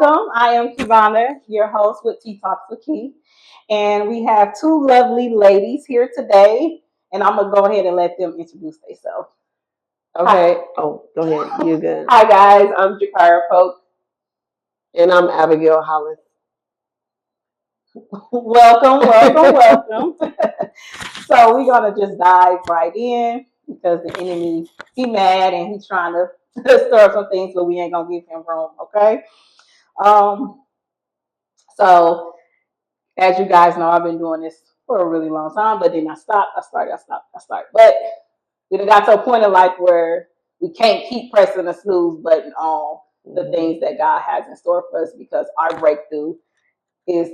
welcome. I am Keyvonia, your host with Tea Talks with Key. And we have two lovely ladies here today. And I'm going to go ahead and let them introduce themselves. Okay. Hi. Oh, go ahead. You're good. Hi, guys. I'm Jakara Polk. And I'm Abigail Hollis. Welcome. So we're going to just dive right in because the enemy, he mad and he's trying to stir up some things, but we ain't going to give him room, okay? So as you guys know, I've been doing this for a really long time, but then I stopped. But we got to a point in life where we can't keep pressing the snooze button on the things that God has in store for us, because our breakthrough is,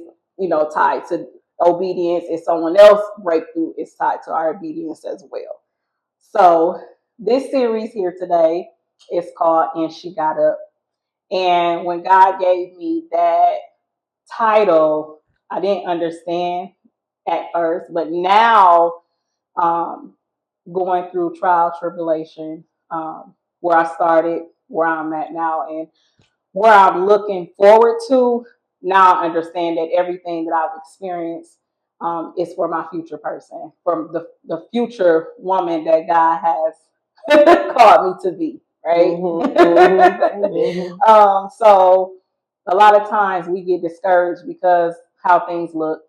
tied to obedience, and someone else's breakthrough is tied to our obedience as well. So this series here today is called And She Got Up. And when God gave me that title, I didn't understand at first, but now going through trial, tribulation, where I started, where I'm at now, and where I'm looking forward to, now I understand that everything that I've experienced is for my future person, from the future woman that God has called me to be, right? So a lot of times we get discouraged because how things look,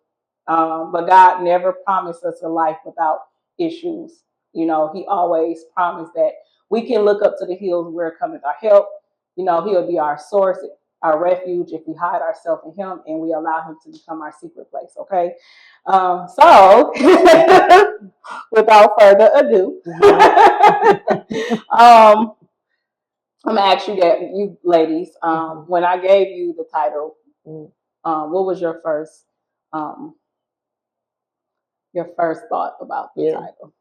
but God never promised us a life without issues. He always promised that we can look up to the hills where cometh our help. He'll be our source, our refuge, if we hide ourselves in him and we allow him to become our secret place, okay? So, without further ado, I'm going to ask you ladies, when I gave you the title, what was your first thought about the title?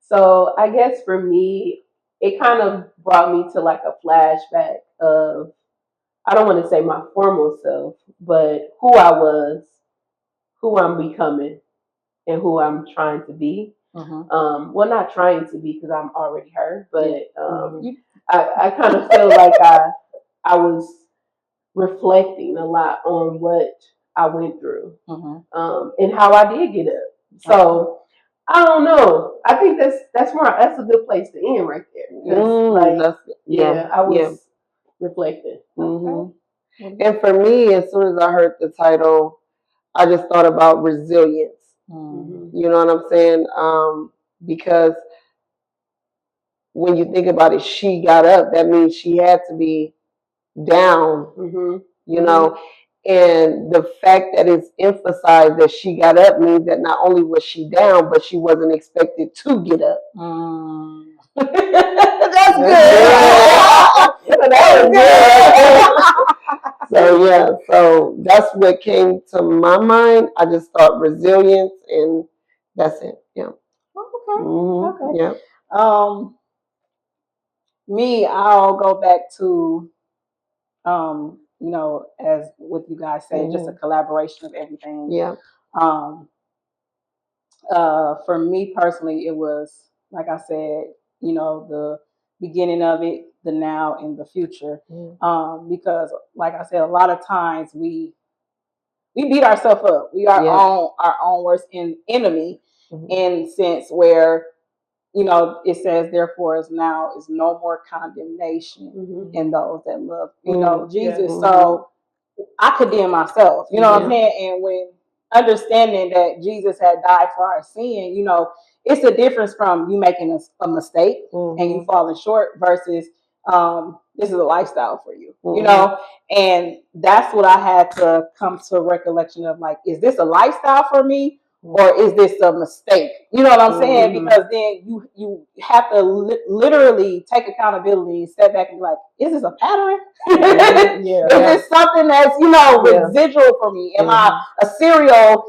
So I guess for me, it kind of brought me to like a flashback of, I don't want to say my formal self, but who I was, who I'm becoming, and who I'm trying to be. Well, not trying to be because I'm already her, but I kind of feel like I was reflecting a lot on what I went through and how I did get up. So I don't know. I think that's a good place to end right there. I was reflecting. And for me, as soon as I heard the title, I just thought about resilience. You know what I'm saying? Because when you think about it, she got up. That means she had to be down. And the fact that it's emphasized that she got up means that not only was she down, but she wasn't expected to get up. That's good. So that's what came to my mind. I just thought resilience, and that's it. Yeah. Okay. Yeah. Me, I'll go back to as what you guys say, just a collaboration of everything. Yeah. For me personally, it was, like I said, the beginning of it, the now, and the future. Because, like I said, a lot of times we beat ourselves up. We are our own worst enemy, in the sense where, it says, therefore, is now is no more condemnation in those that love, Jesus. So I condemn myself, what I'm saying? And when understanding that Jesus had died for our sin, it's a difference from you making a mistake and you falling short versus this is a lifestyle for you, and that's what I had to come to a recollection of, like, is this a lifestyle for me? Or is this a mistake? You know what I'm saying? Because then you have to literally take accountability and step back and be like, is this a pattern? Is this something that's, residual for me? Am I a serial,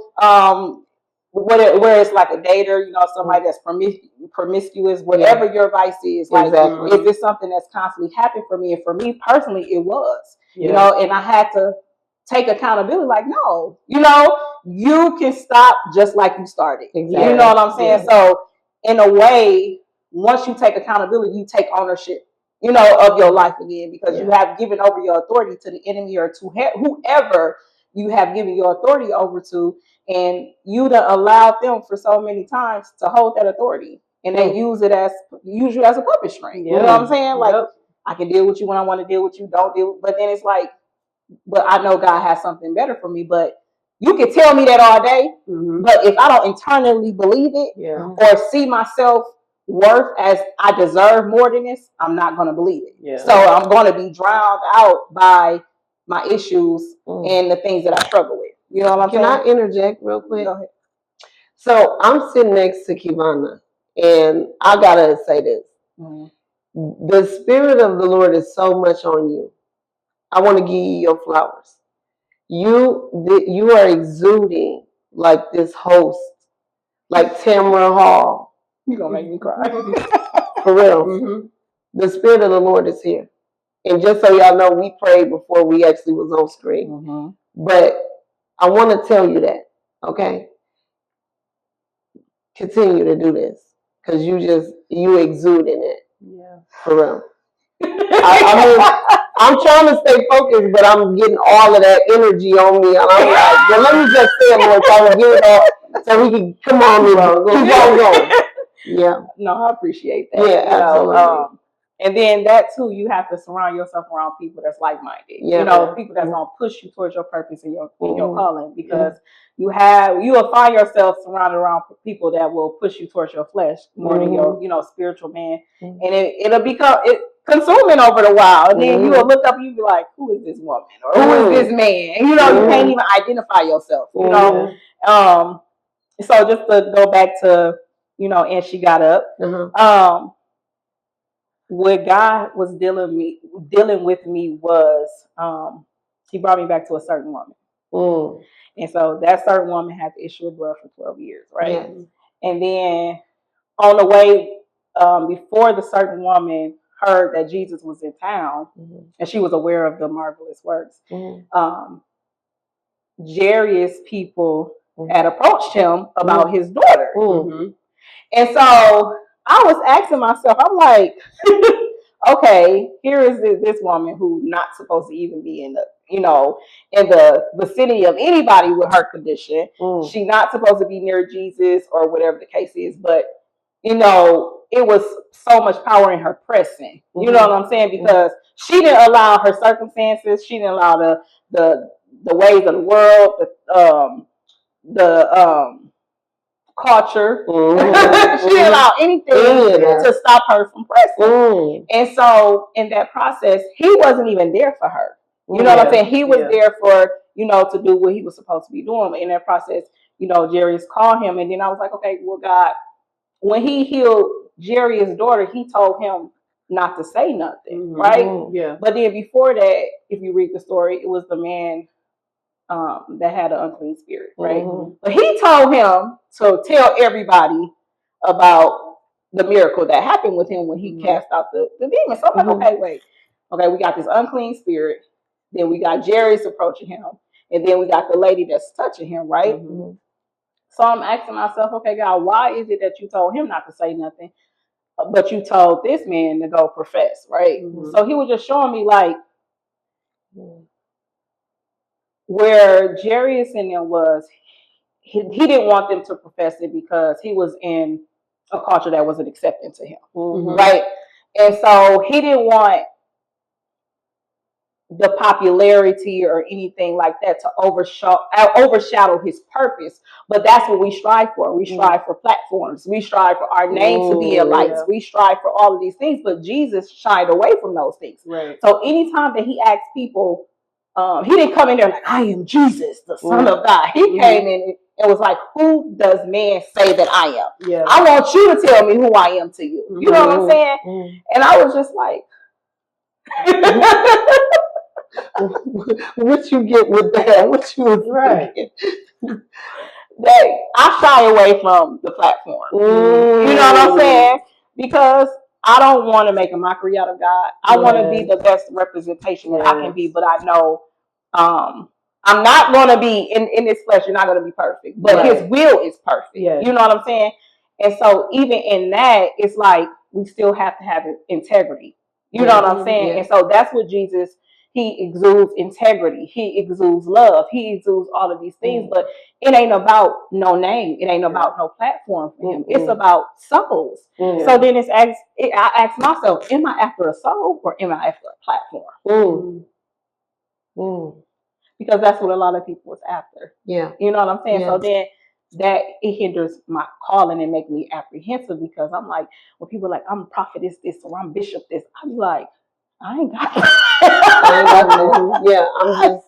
where it's like a dater, somebody that's promiscuous, whatever your vice is. Like, is this something that's constantly happening for me? And for me personally, it was, and I had to take accountability. Like, no, you can stop just like you started. Exactly. You know what I'm saying? So in a way, once you take accountability, you take ownership of your life again, because you have given over your authority to the enemy or to whoever you have given your authority over to, and you done allowed them for so many times to hold that authority, and they use you as a puppet string. You know what I'm saying? Like, I can deal with you when I want to deal with you. Don't deal, but then it's like, but I know God has something better for me. But you can tell me that all day, but if I don't internally believe it or see myself worth as I deserve more than this, I'm not going to believe it. So I'm going to be drowned out by my issues and the things that I struggle with. You know what I'm saying? Can I interject real quick? Go ahead. So I'm sitting next to Keyvonia, and I gotta say this: the Spirit of the Lord is so much on you. I want to give you your flowers. You are exuding like this host, like Tamara Hall. You're gonna make me cry. For real. The Spirit of the Lord is here. And just so y'all know, we prayed before we actually was on screen. But I want to tell you that, okay? Continue to do this, because you exuding it. Yeah. For real. I mean, I'm trying to stay focused, but I'm getting all of that energy on me, and I'm like, well, let me just say it more so I can get it all, so we can come on, keep on going. Yeah. No, I appreciate that. Yeah, absolutely. And then that too, you have to surround yourself around people that's like-minded. Yeah. People that's gonna push you towards your purpose and your calling, because you will find yourself surrounded around people that will push you towards your flesh more than your spiritual man, and it'll become consuming over the while. And then you will look up and you be like, who is this woman or who is this man? And you can't even identify yourself. So just to go back to and she got up. What God was dealing with me was he brought me back to a certain woman. And so that certain woman had the issue of blood for 12 years, right? Yes. And then on the way, before the certain woman heard that Jesus was in town, and she was aware of the marvelous works, Jairus' people had approached him about his daughter. And so I was asking myself, I'm like, okay, here is this woman who's not supposed to even be in the vicinity of anybody with her condition. She's not supposed to be near Jesus or whatever the case is, but it was so much power in her pressing. You know what I'm saying? Because she didn't allow her circumstances, she didn't allow the ways of the world, the culture. She didn't allow anything to stop her from pressing. And so in that process, he wasn't even there for her. You know what I'm saying? He was there for, to do what he was supposed to be doing. In that process, Jairus called him, and then I was like, okay, well, God, when he healed Jairus' daughter, he told him not to say nothing, right? Yeah. But then before that, if you read the story, it was the man that had an unclean spirit, right? But he told him to tell everybody about the miracle that happened with him when he cast out the demon. So I'm like, okay, we got this unclean spirit, then we got Jairus approaching him, and then we got the lady that's touching him, right? So I'm asking myself, okay, God, why is it that you told him not to say nothing, but you told this man to go profess, right? So he was just showing me like where Jairus in them was, he didn't want them to profess it because he was in a culture that wasn't accepting to him, right? And so he didn't want the popularity or anything like that to overshadow his purpose. But that's what we strive for. We strive for platforms. We strive for our name to be in lights. We strive for all of these things. But Jesus shied away from those things. Right. So anytime that he asked people, he didn't come in there like, I am Jesus, the Son of God. He came in and was like, who does man say that I am? Yeah. I want you to tell me who I am to you. You know what I'm saying? And I was just like, what you get with that? What you right? That I shy away from the platform. You know what I'm saying? Because I don't want to make a mockery out of God. I want to be the best representation that I can be. But I know I'm not going to be in this flesh. You're not going to be perfect. But His will is perfect. You know what I'm saying? And so even in that, it's like we still have to have integrity. You know what I'm saying? And so that's what Jesus, he exudes integrity. He exudes love. He exudes all of these things, but it ain't about no name. It ain't about no platform for him. It's about souls. So then I ask myself, am I after a soul or am I after a platform? Because that's what a lot of people is after. Yeah. You know what I'm saying? Yeah. So then that it hinders my calling and make me apprehensive, because I'm like, when people are like, I'm prophetess this or I'm bishop this, I'm like, I ain't got that. Yeah, I'm just,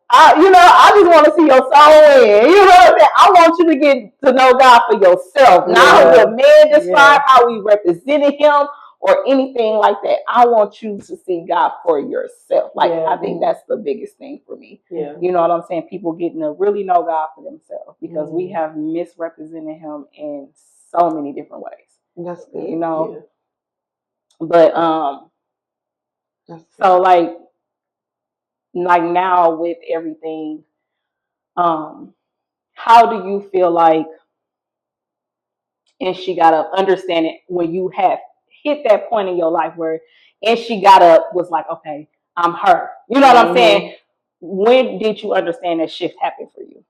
I just want to see your soul in. You know what I'm saying? I want you to get to know God for yourself. Not how the man described, how we represented him, or anything like that. I want you to see God for yourself. Like, I think that's the biggest thing for me. Yeah. You know what I'm saying? People getting to really know God for themselves, because we have misrepresented him in so many different ways. That's good. You know? Yeah. But, so like now with everything, how do you feel like, and she got to understand it when you have hit that point in your life where, and she got up, was like, okay, I'm her. You know what I'm saying? When did you understand that shift happened for you?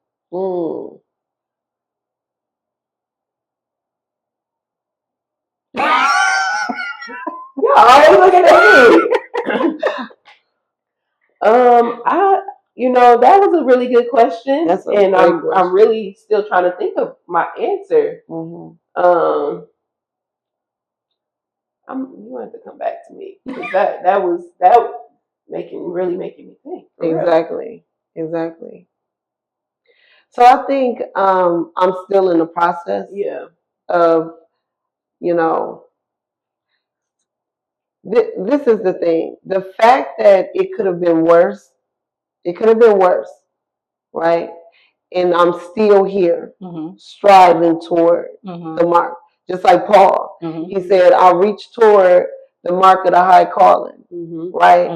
You're always looking at me. That was a really good question, and I'm really still trying to think of my answer. You have to come back to me, because that was really making me think. Exactly. So I think I'm still in the process. Yeah. Of this is the thing. The fact that it could have been worse. It could have been worse, right? And I'm still here, striving toward the mark. Just like Paul, he said, "I'll reach toward the mark of the high calling," right?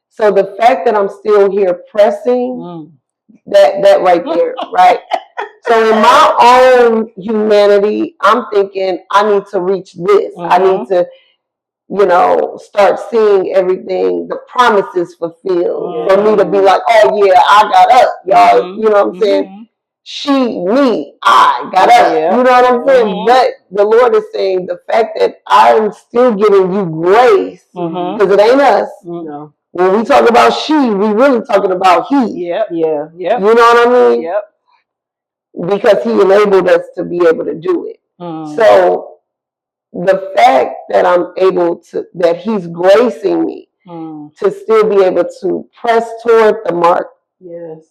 So the fact that I'm still here pressing, that right there, right? So in my own humanity, I'm thinking I need to reach this. I need to, start seeing everything, the promises fulfilled, for me to be like, oh yeah, I got up, y'all. You know what I'm saying? I got up. You know what I'm saying? But the Lord is saying the fact that I'm still giving you grace, because it ain't us. No. When we talk about she, we really talking about he. Yep. Yeah. Yep. You know what I mean? Yep. Because he enabled us to be able to do it. So the fact that I'm able to, that he's gracing me to still be able to press toward the mark. Yes.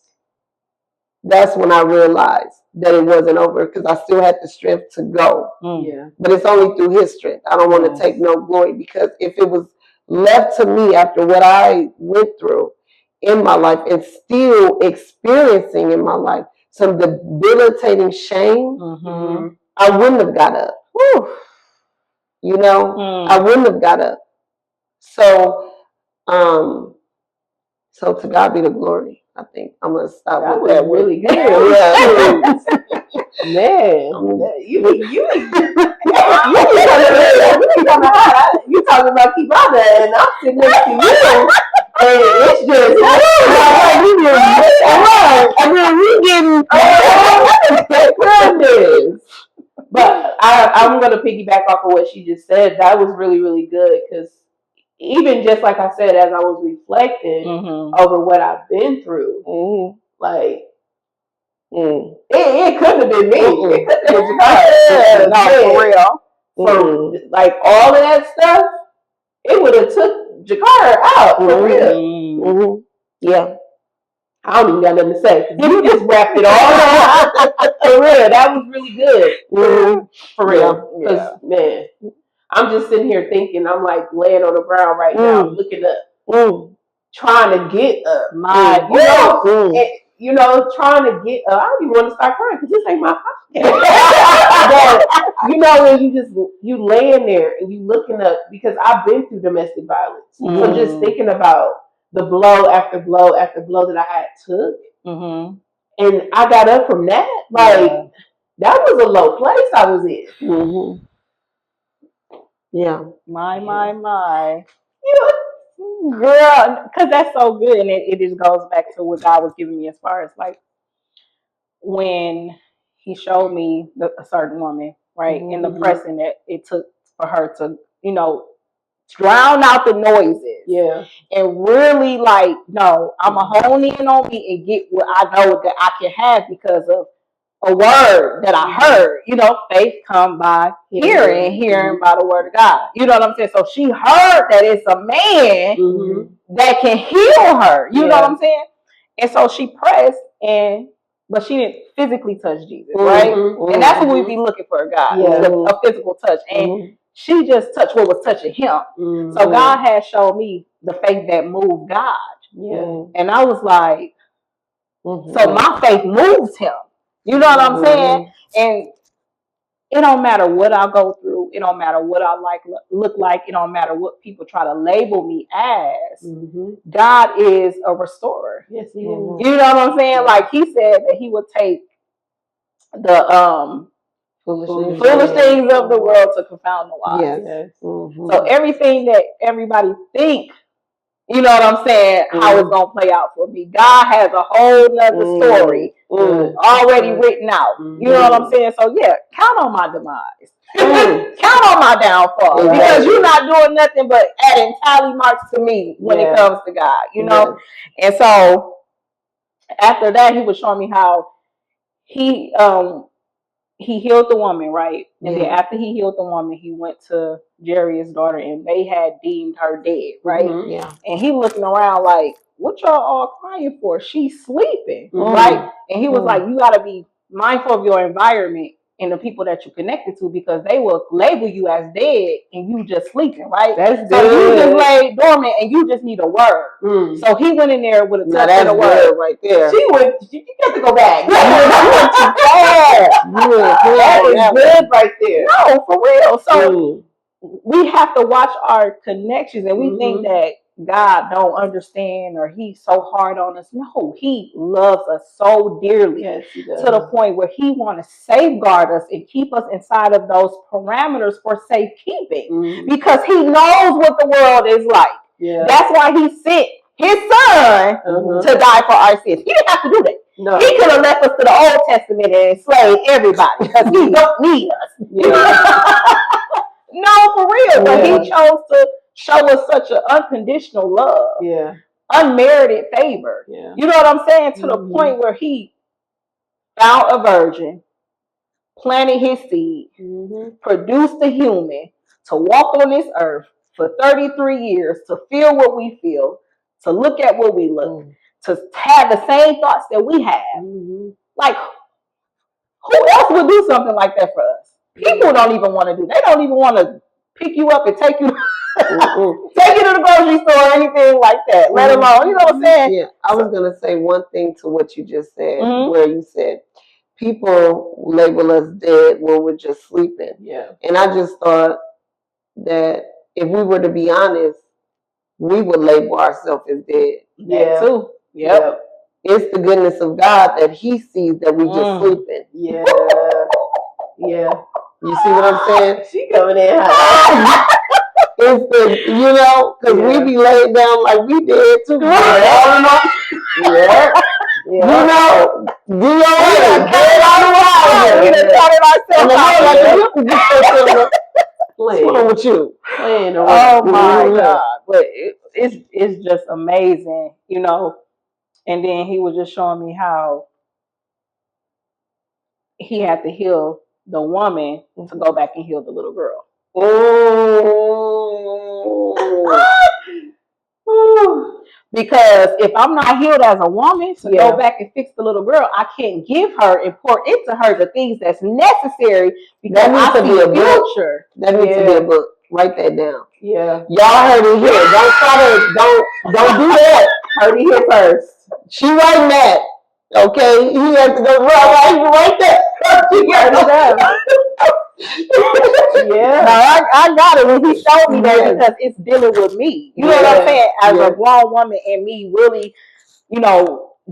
That's when I realized that it wasn't over, because I still had the strength to go. Yeah. But it's only through his strength. I don't want to take no glory, because if it was left to me after what I went through in my life and still experiencing in my life some debilitating shame, I wouldn't have got up. Whew. I wouldn't have got up. So, so to God be the glory. I think I'm gonna stop with that. Really good. Yeah. Man, you talking about Keyvonia, and I'm sitting next to you, and it's just goodness. But I'm gonna piggyback off of what she just said. That was really, really good, because even just like I said, as I was reflecting over what I've been through, like. It couldn't have been me. It couldn't have been for real. So, like, all of that stuff, it would have took Jakar out for real. Yeah. I don't even got nothing to say. You just wrapped it all up. For real. That was really good. For real. Because, man, I'm just sitting here thinking, I'm like laying on the ground right now, looking up, trying to get up. Trying to get up. I don't even want to start crying, because this ain't my podcast. But, when you laying there and you looking up, because I've been through domestic violence. So just thinking about the blow after blow after blow that I had took, and I got up from that, like, that was a low place I was in. Yeah. My. Girl, because that's so good, and it just goes back to what God was giving me as far as like when He showed me a certain woman, right, and the pressing that it took for her to, drown out the noises, and really like, no, I'm gonna hone in on me and get what I know that I can have because of a word that I heard. Faith come by hearing, hearing by the word of God. You know what I'm saying? So she heard that it's a man that can heal her. You know what I'm saying? And so she pressed, but she didn't physically touch Jesus, right? And that's what we be looking for, God, a physical touch. And she just touched what was touching him. So God had showed me the faith that moved God. And I was like, so my faith moves him. You know what I'm saying? And it don't matter what I go through. It don't matter what I look like. It don't matter what people try to label me as. God is a restorer. Yes, he is. You know what I'm saying? Like he said that he would take the foolish things of the world to confound the wise. Yes. So everything that everybody think, you know what I'm saying, how it's gonna play out for me, God has a whole nother story already written out. You know what I'm saying? So yeah, count on my demise. Count on my downfall, because you're not doing nothing but adding tally marks to me when it comes to God, And so after that, he was showing me how he healed the woman, right? And then after he healed the woman, he went to Jairus' daughter, and they had deemed her dead, right? And he looking around like, what y'all all crying for? She's sleeping, right? And he was like, you got to be mindful of your environment and the people that you connected to, because they will label you as dead and you just sleeping, right? That's so good. You just lay dormant and you just need a word. So he went in there with a touch and a word right there. You got to go back. That is good right there. No, for real. So we have to watch our connections, and we think that God don't understand or he's so hard on us. No, he loves us so dearly, to the point where he want to safeguard us and keep us inside of those parameters for safekeeping, because he knows what the world is like. That's why he sent his son to die for our sins. He didn't have to do that. No. He could have left us to the Old Testament and enslaved everybody, because he don't need us. No, for real. But he chose to show us such an unconditional love, unmerited favor. You know what I'm saying? To the point where he found a virgin, planted his seed, produced a human to walk on this earth for 33 years, to feel what we feel, to look at what we look, to have the same thoughts that we have. Like, who else would do something like that for us? People don't even want to do. They don't even want to pick you up and take you, take you to the grocery store or anything like that. Let alone, you know what I'm saying? Yeah, I was gonna say one thing to what you just said, where you said people label us dead when we're just sleeping. And I just thought that if we were to be honest, we would label ourselves as dead. That too. Yep. It's the goodness of God that he sees that we just sleeping. You see what I'm saying? She coming in. It's the, because we be laid down like we did too. You know, get out of the We done counted ourselves out. What's wrong with you? Oh my God. But it's just amazing, And then he was just showing me how he had to heal the woman to go back and heal the little girl. Because if I'm not healed as a woman to go back and fix the little girl, I can't give her and pour into her the things that's necessary, because that needs to be a future. That needs to be a book. Write that down. Y'all heard it here. Don't do that. Heard it here first. She writing that. Okay, you have to go right there. She got it down. No, I got it when he showed me that, because it's dealing with me. You know what I'm saying? As a grown woman, and me really,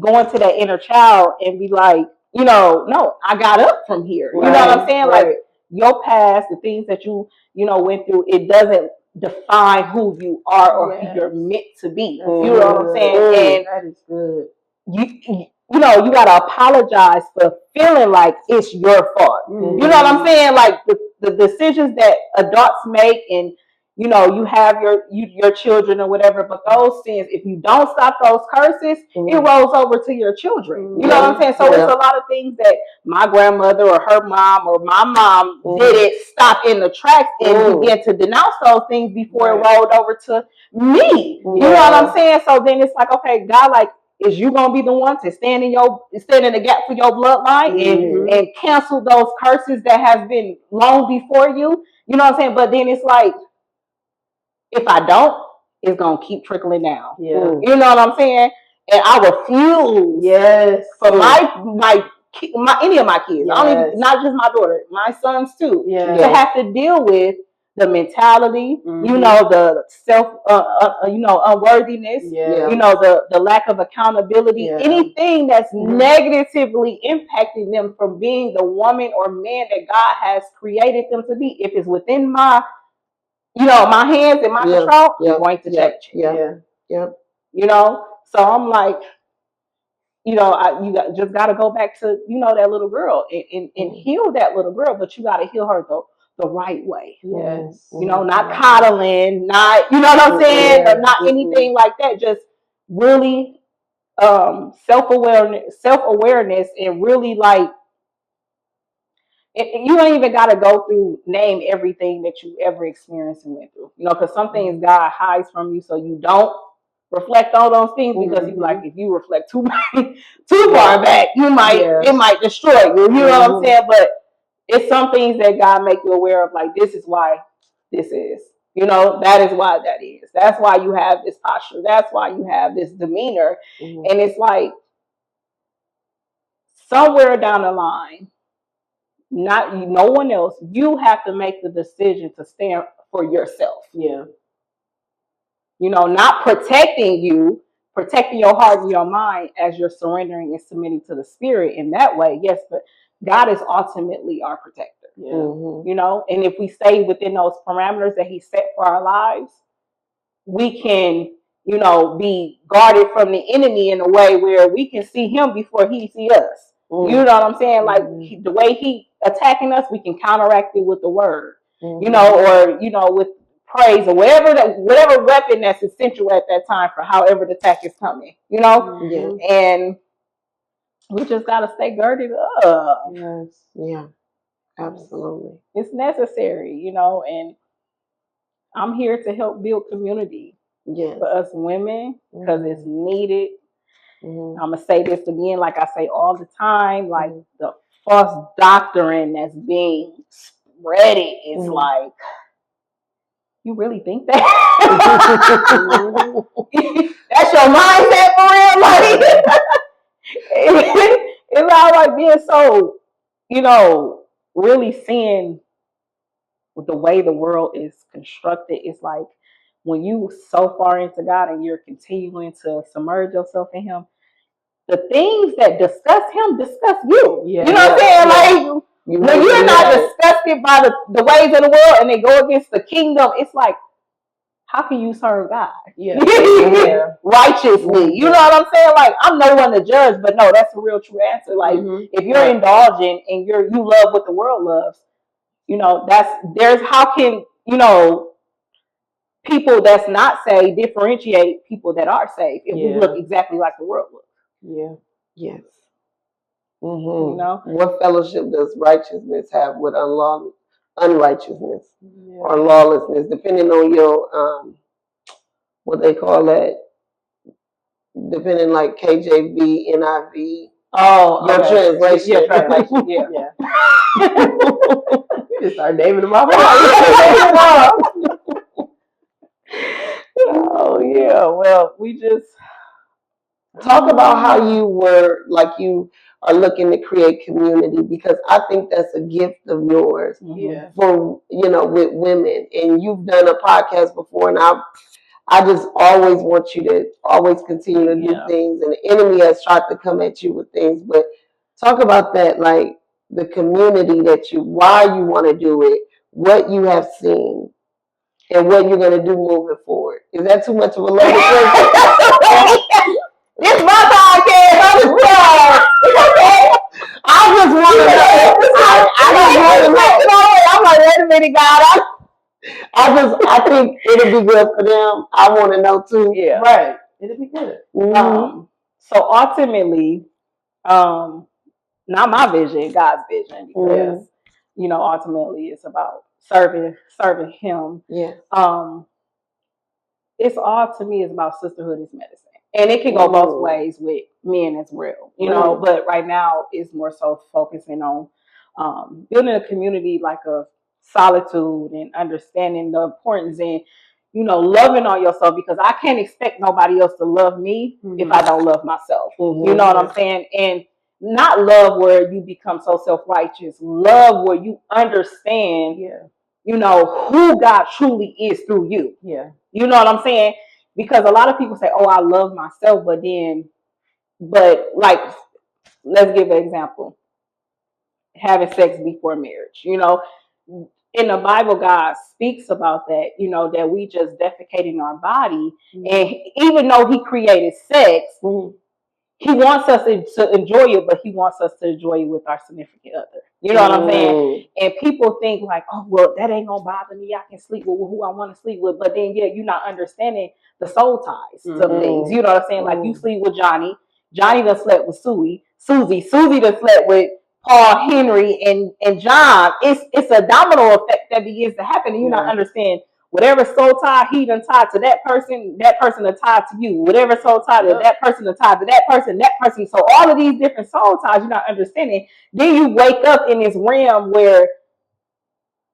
going to that inner child and be like, no, I got up from here. You know what I'm saying? Like your past, the things that you went through, it doesn't define who you are or who you're meant to be. You know what I'm saying? And that is good. You know, you gotta apologize for feeling like it's your fault. You know what I'm saying? Like the decisions that adults make, and you know, you have your children or whatever, but those sins, if you don't stop those curses, it rolls over to your children. You know what I'm saying? So it's a lot of things that my grandmother or her mom or my mom didn't stop in the tracks and began to denounce those things before it rolled over to me. You know what I'm saying? So then it's like, okay, God, like, is you gonna be the one to stand in the gap for your bloodline and cancel those curses that has been long before you? You know what I'm saying? But then it's like, if I don't, it's gonna keep trickling down. You know what I'm saying? And I refuse for my any of my kids, I don't even, not just my daughter, my sons too, to have to deal with the mentality, you know, the self, you know, unworthiness, you know, the lack of accountability, anything that's negatively impacting them from being the woman or man that God has created them to be. If it's within my, you know, my hands and my control, I'm going to change it. You know, so I'm like, you know, just got to go back to, you know, that little girl and heal that little girl, but you got to heal her the right way. You know, not coddling, not, you know what I'm saying, or not anything like that. Just really self-awareness, and really like, you ain't even got to go through, name everything that you ever experienced and went through, you know, because some things God hides from you so you don't reflect on those things, because you like, if you reflect too far back, you might it might destroy you. You know what I'm saying? But it's some things that God make you aware of, like, this is why this is. You know, that is why that is. That's why you have this posture. That's why you have this demeanor. And it's like, somewhere down the line, no one else, you have to make the decision to stand for yourself. You know, not protecting your heart and your mind as you're surrendering and submitting to the Spirit in that way. Yes, but God is ultimately our protector. You know, and if we stay within those parameters that He set for our lives, we can, you know, be guarded from the enemy in a way where we can see him before he see us. You know what I'm saying? Like, the way he attacking us, we can counteract it with the word, you know, or, you know, with praise or whatever weapon that's essential at that time for however the attack is coming, you know? And we just got to stay girded up. Absolutely. It's necessary, you know, and I'm here to help build community for us women, because it's needed. I'm going to say this again, like I say all the time, like the false doctrine that's being spreaded is like, you really think that? That's your mindset for real? Like, it's all like being so, you know, really seeing with the way the world is constructed. It's like, when you so far into God and you're continuing to submerge yourself in Him, the things that disgust Him disgust you. You know what I'm saying? Like, when you're not disgusted by the ways of the world and they go against the kingdom, it's like, how can you serve God? Righteously. You know what I'm saying? Like, I'm no one to judge, but no, that's a real true answer. Like, if you're indulgent and you love what the world loves, you know, how can, you know, people that's not saved differentiate people that are saved if we look exactly like the world looks? Yes. You know, what fellowship does righteousness have with unrighteousness or lawlessness, depending on your what they call that, depending like KJV, NIV. Your translation. You just start naming them off. Oh yeah. Well, we just talk about how you are looking to create community, because I think that's a gift of yours for, you know, with women. And you've done a podcast before, and I just always want you to always continue to do things, and the enemy has tried to come at you with things, but talk about that, like the community why you want to do it, what you have seen, and what you're going to do moving forward. Is that too much of a loaded question? This my podcast. I'm just I just want to know. I just want to know. I'm like, wait a minute, God. I think it'll be good for them. I want to know too. Yeah. Right. It'll be good. Mm-hmm. So ultimately, not my vision, God's vision, because you know, ultimately it's about serving Him. Yeah. It's all, to me, it's about sisterhood is medicine, and it can go both ways with men as well. You know, but right now it's more so focusing on building a community like of solitude and understanding the importance and, you know, loving on yourself, because I can't expect nobody else to love me if I don't love myself. You know what I'm saying? And not love where you become so self-righteous. Love where you understand, you know, who God truly is through you. Yeah. You know what I'm saying? Because a lot of people say, oh, I love myself, but like, let's give an example. Having sex before marriage. You know, in the Bible, God speaks about that, you know, that we just defecate in our body. And even though He created sex, He wants us to enjoy it, but He wants us to enjoy it with our significant other. You know what I'm saying? And people think like, oh, well, that ain't gonna bother me. I can sleep with who I want to sleep with. But then, you're not understanding the soul ties to things. You know what I'm saying? Like, you sleep with Johnny. Johnny done slept with Susie. Susie done slept with Paul, Henry, and John. It's a domino effect that begins to happen, and you're not understanding. Whatever soul tie he done tied to that person done tied to you. Whatever soul tie to that person done tied to that person. So all of these different soul ties you're not understanding. Then you wake up in this realm where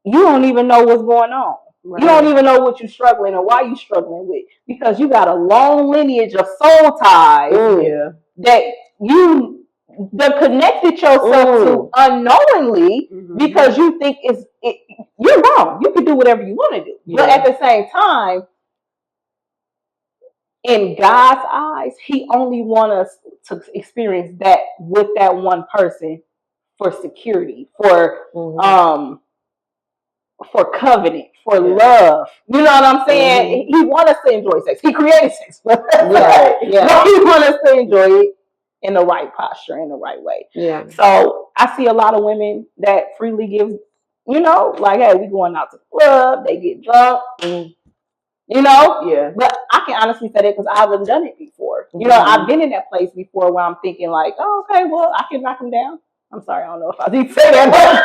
you don't even know what's going on. Right. You don't even know what you're struggling or why you're struggling with, because you got a long lineage of soul ties that you connected yourself to unknowingly, because you think you're wrong. You can do whatever you want to do. But at the same time, in God's eyes, He only wants us to experience that with that one person for security, for covenant, for love. You know what I'm saying? He wants us to enjoy sex. He created sex. But He wants us to enjoy it in the right posture, in the right way. Yeah. So I see a lot of women that freely give, you know, like, hey, we going out to the club, they get drunk, you know? Yeah. But I can honestly say that because I've done it before. You know, I've been in that place before where I'm thinking like, oh, okay, well, I can knock them down. I'm sorry, I don't know if I need to say that, but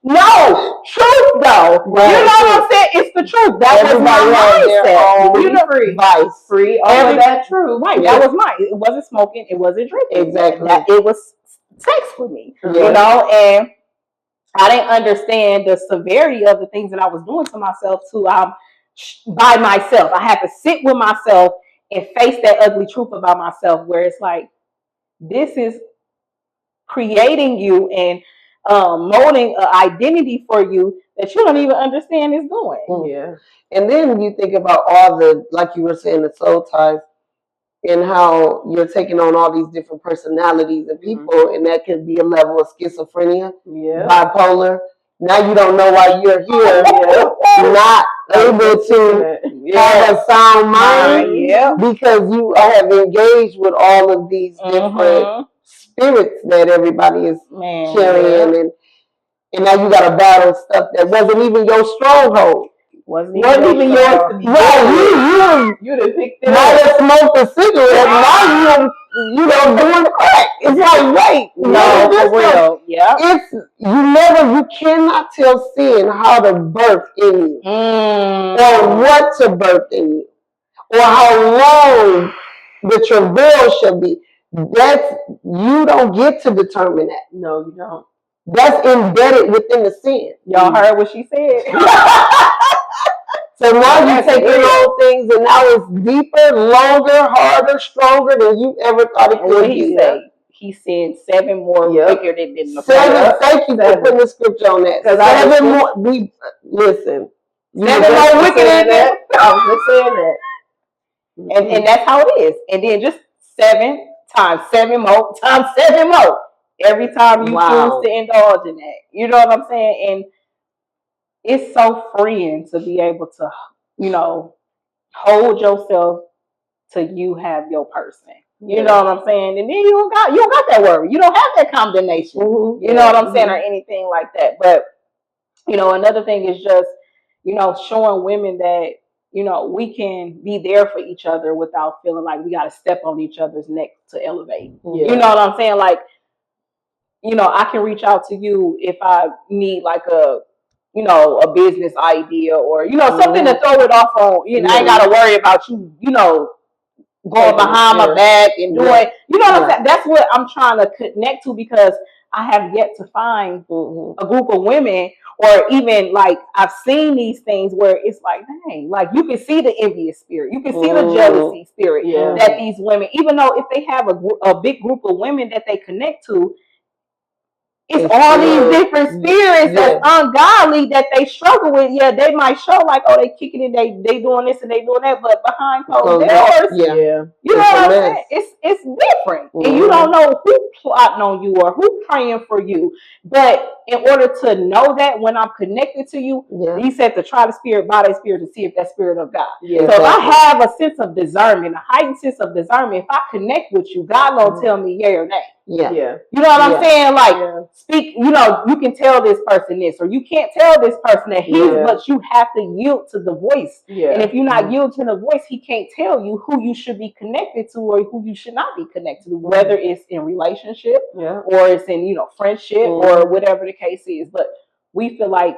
no, truth though. Right. You know what I'm saying? It's the truth. That was my mindset. You know, free. All of that truth. Right. Yeah. That was mine. It wasn't smoking. It wasn't drinking. Exactly. It was sex for me. You know, and I didn't understand the severity of the things that I was doing to myself by myself. I had to sit with myself and face that ugly truth about myself, where it's like, this is creating you and molding an identity for you that you don't even understand is doing. Yeah. And then you think about all the, like you were saying, the soul ties, and how you're taking on all these different personalities and people, and that can be a level of schizophrenia, bipolar. Now you don't know why you're here, not able to have a sound mind, because you have engaged with all of these different spirits that everybody is carrying, and now you got to battle stuff that wasn't even your stronghold. Wasn't even yours to be. Right, you done picked it up. Might have smoked a cigarette, now you know, doing crack. It's like, wait, no, for real. Yeah. You cannot tell sin how to birth in you, or what to birth in you, or how long the travail should be. You don't get to determine that. No, you don't. That's embedded within the sin. Y'all heard what she said? So now you're taking on things, and now it's deeper, longer, harder, stronger than you ever thought it could be. He said 7 more wicked than the 7. Thank you for putting the scripture on that. 7 more. Listen. 7 more wicked than that. I was just saying that. And that's how it is. And then just 7 times 7 more times 7 more. Every time you choose to indulge in that. You know what I'm saying? And it's so freeing to be able to, you know, hold yourself till you have your person. You know what I'm saying? And then you don't got that worry. You don't have that condemnation. You know what I'm saying, or anything like that. But you know, another thing is just, you know, showing women that, you know, we can be there for each other without feeling like we got to step on each other's neck to elevate. You know what I'm saying? Like, you know, I can reach out to you if I need like a, you know, a business idea or, you know, something to throw it off on. You know, I ain't got to worry about you, you know, going behind my back and doing, you know what I'm saying? That's what I'm trying to connect to, because I have yet to find a group of women, or even like I've seen these things where it's like, dang, like you can see the envious spirit, you can see the jealousy spirit that these women, even though if they have a big group of women that they connect to, it's all these different spirits that's ungodly that they struggle with. Yeah, they might show like, oh, they kicking it, they doing this and they doing that, but behind closed doors, you know what I'm saying? It's different, and you don't know who plotting on you or who praying for you. But in order to know that, when I'm connected to you, he said to try the spirit by the spirit to see if that spirit of God. So if I have a sense of discernment, a heightened sense of discernment, if I connect with you, God gonna tell me yay or nay. You know what I'm saying? Like, speak, you know, you can tell this person this, or you can't tell this person that but you have to yield to the voice. And if you're not yield to the voice, he can't tell you who you should be connected to or who you should not be connected to, whether it's in relationship or it's in, you know, friendship or whatever the case is. But we feel like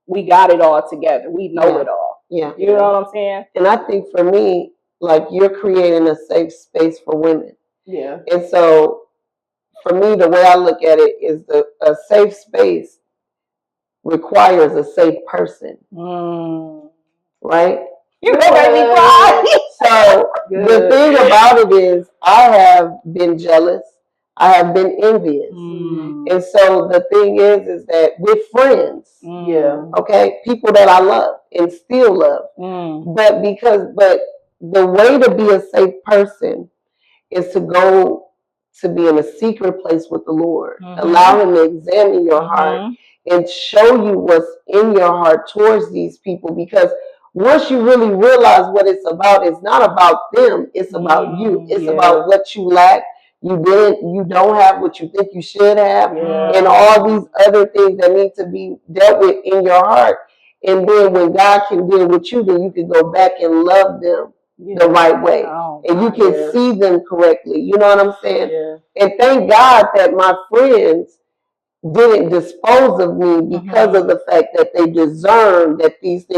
we got it all together. We know it all. You know what I'm saying? And I think for me, like, you're creating a safe space for women. And so for me, the way I look at it is a safe space requires a safe person. Right? You gonna make me cry. So the thing about it is, I have been jealous. I have been envious. And so the thing is that with friends, okay, people that I love and still love, but the way to be a safe person is to go to be in a secret place with the Lord. Allow him to examine your heart and show you what's in your heart towards these people, because once you really realize what it's about, it's not about them, it's about you. It's about what you lack, you don't have what you think you should have, and all these other things that need to be dealt with in your heart. And then when God can deal with you, then you can go back and love them the right way. And you can see them correctly. You know what I'm saying? And thank God that my friends didn't dispose of me because of the fact that they discerned that these things